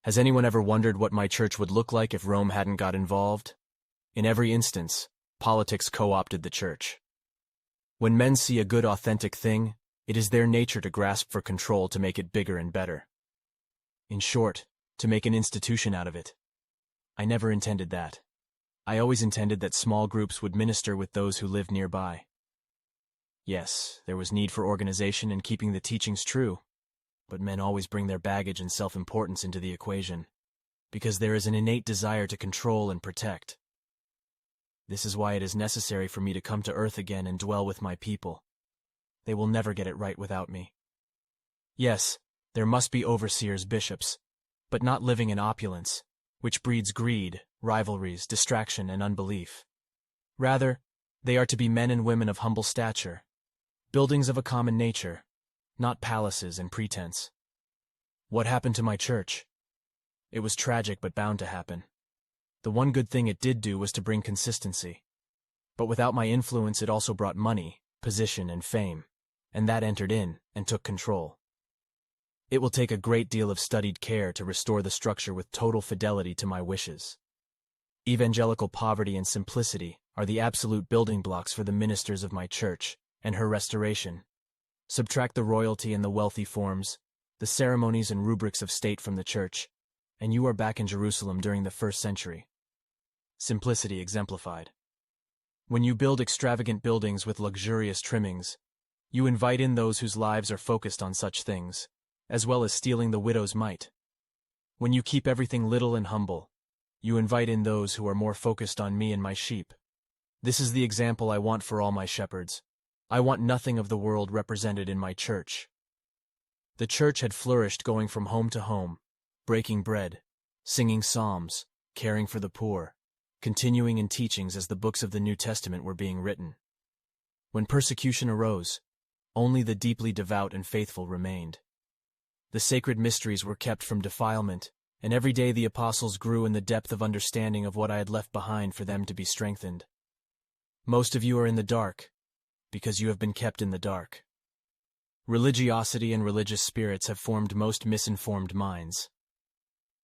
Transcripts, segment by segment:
Has anyone ever wondered what my church would look like if Rome hadn't got involved? In every instance, politics co-opted the church. When men see a good authentic thing, it is their nature to grasp for control to make it bigger and better. In short, to make an institution out of it. I never intended that. I always intended that small groups would minister with those who lived nearby. Yes, there was need for organization and keeping the teachings true, but men always bring their baggage and self-importance into the equation, because there is an innate desire to control and protect. This is why it is necessary for me to come to earth again and dwell with my people. They will never get it right without me. Yes, there must be overseers, bishops, but not living in opulence, which breeds greed, rivalries, distraction, and unbelief. Rather, they are to be men and women of humble stature, buildings of a common nature, not palaces and pretense. What happened to my church? It was tragic but bound to happen. The one good thing it did do was to bring consistency. But without my influence it also brought money, position, and fame, and that entered in and took control. It will take a great deal of studied care to restore the structure with total fidelity to my wishes. Evangelical poverty and simplicity are the absolute building blocks for the ministers of my church and her restoration. Subtract the royalty and the wealthy forms, the ceremonies and rubrics of state from the church, and you are back in Jerusalem during the 1st century. Simplicity exemplified. When you build extravagant buildings with luxurious trimmings, you invite in those whose lives are focused on such things, as well as stealing the widow's mite. When you keep everything little and humble, you invite in those who are more focused on me and my sheep. This is the example I want for all my shepherds. I want nothing of the world represented in my church. The church had flourished going from home to home, breaking bread, singing psalms, caring for the poor, continuing in teachings as the books of the New Testament were being written. When persecution arose, only the deeply devout and faithful remained. The sacred mysteries were kept from defilement, and every day the apostles grew in the depth of understanding of what I had left behind for them to be strengthened. Most of you are in the dark, because you have been kept in the dark. Religiosity and religious spirits have formed most misinformed minds.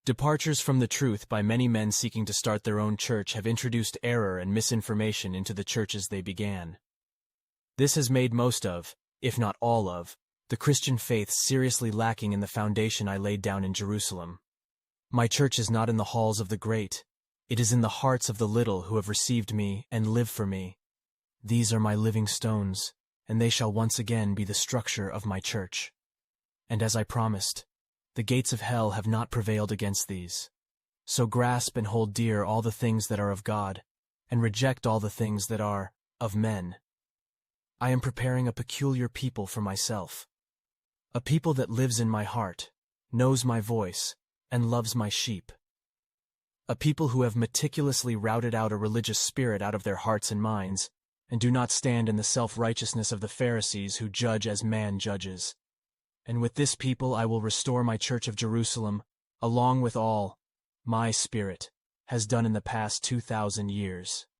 Departures from the truth by many men seeking to start their own church have introduced error and misinformation into the churches they began. This has made most of, if not all of, the Christian faith seriously lacking in the foundation I laid down in Jerusalem. My church is not in the halls of the great, it is in the hearts of the little who have received me and live for me. These are my living stones, and they shall once again be the structure of my church. And as I promised, the gates of hell have not prevailed against these. So grasp and hold dear all the things that are of God, and reject all the things that are of men. I am preparing a peculiar people for myself, a people that lives in my heart, knows my voice, and loves my sheep. A people who have meticulously routed out a religious spirit out of their hearts and minds, and do not stand in the self-righteousness of the Pharisees who judge as man judges. And with this people I will restore my church of Jerusalem, along with all my Spirit has done in the past 2,000 years.